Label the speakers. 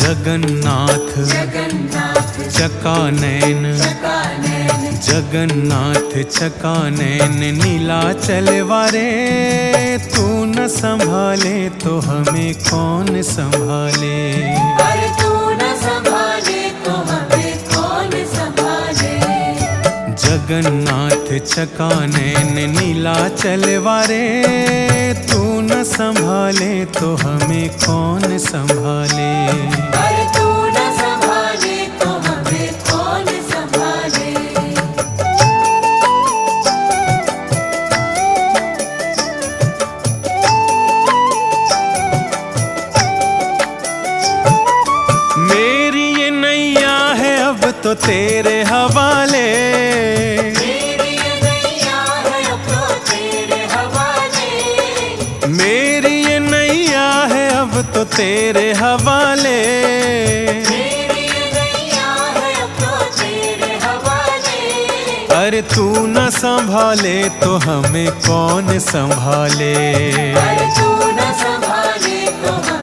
Speaker 1: जगन्नाथ चकानैन जगन्नाथ चकानैन नीलाचल वारे। तू न संभाले तो हमें कौन संभाले।
Speaker 2: अरे तू न संभाले तो हमें कौन संभाले।
Speaker 1: जगन्नाथ चकानैन नीलाचल वारे। तू न संभाले तो हमें कौन संभाले।
Speaker 2: अरे तू न संभाले तो हमें कौन संभाले।
Speaker 1: मेरी ये नैया है अब तो तेरे हवाले।
Speaker 2: मेरी ये नैया है अब तो तेरे हवाले।
Speaker 1: मेरी ये नैया है अब तो तेरे हवाले।
Speaker 2: मेरी ये नैया है अब तो तेरे हवाले।
Speaker 1: अरे तू न संभाले तो हमें कौन संभाले।
Speaker 2: अरे तू न संभाले